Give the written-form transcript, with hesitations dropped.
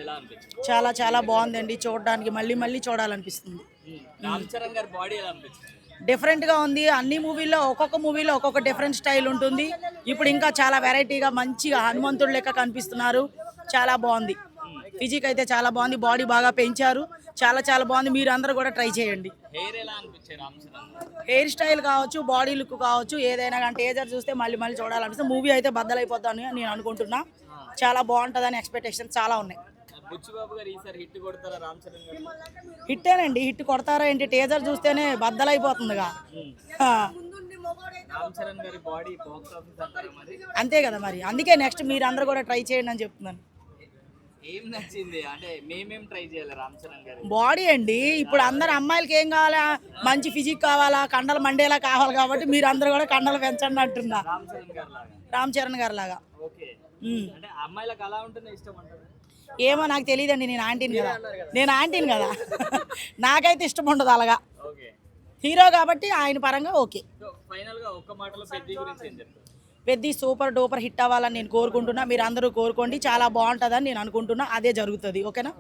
ఎలా అనిపించింది? చాలా చాలా బాగుందండి. చూడడానికి మళ్ళీ మళ్ళీ చూడాలనిపిస్తుంది. రామ్ చరణ్ గారి బాడీ ఎలా అనిపించింది? డిఫరెంట్గా ఉంది. అన్ని మూవీల్లో ఒక్కొక్క మూవీలో ఒక్కొక్క డిఫరెంట్ స్టైల్ ఉంటుంది. ఇప్పుడు ఇంకా చాలా వెరైటీగా మంచిగా హనుమంతుడు లెక్క కనిపిస్తున్నారు. చాలా బాగుంది. ఫిజిక్ అయితే చాలా బాగుంది. బాడీ బాగా పెంచారు. చాలా చాలా బాగుంది. మీరు అందరూ కూడా ట్రై చేయండి. హెయిర్ ఎలా అనిపించింది రామ్ చరణ్? హెయిర్ స్టైల్ కావచ్చు, బాడీ లుక్ కావచ్చు, ఏదైనా కానీ టీజర్ చూస్తే మళ్ళీ మళ్ళీ చూడాలనిపిస్తుంది. మూవీ అయితే బద్దలైపోద్దని నేను అనుకుంటున్నా. చాలా బాగుంటుందని ఎక్స్పెక్టేషన్ చాలా ఉన్నాయి. బుచ్చిబాబు గారు ఈసారి హిట్ కొడతారా రామ్ చరణ్ గారు? హిట్టేనండి. హిట్ కొడతారా ఏంటి? టీజర్ చూస్తేనే బద్దలైపోతుందిగా. ఆ, రామ్ చరణ్ గారి బాడీ బాక్స్ ఆఫీస్ అంటారా మరి? అంతే కదా మరి. అందుకే నెక్స్ట్ మీరు అందరూ కూడా ట్రై చేయండి అని చెప్తున్నాను. ఏం నచ్చింది అంటే మేమేం ట్రై చేయాలి రామ్ చరణ్ గారి? బాడీ అండి. ఇప్పుడు అందరు అమ్మాయిలకి ఏం కావాలా? మంచి ఫిజిక్ కావాలా, కండలు మండేలా కావాలి. కాబట్టి మీరు అందరూ కూడా కండలు పెంచండి అంటున్నా. రామ్ చరణ్ గారి లాగా. రామ్ చరణ్ గారి లాగా. ఓకే. అంటే అమ్మాయిలకు అలా ఉంటేనే ఇష్టం అంటారు. ఏమో నాకు తెలియదండి. నేను ఆంటీని కదా. నాకైతే ఇష్టం ఉండదు అలాగా. ఓకే. హీరో కాబట్టి ఆయన పరంగా ఓకే. సో ఫైనల్ గా ఒక్క మాటలో పెద్ది గురించి ఏం చెప్తారు? పెద్ద సూపర్ డూపర్ హిట్ అవ్వాలని నేను కోరుకుంటున్నా. మీరు అందరూ కోరుకోండి. చాలా బాగుంటుందని నేను అనుకుంటున్నా. అదే జరుగుతుంది. ఓకేనా?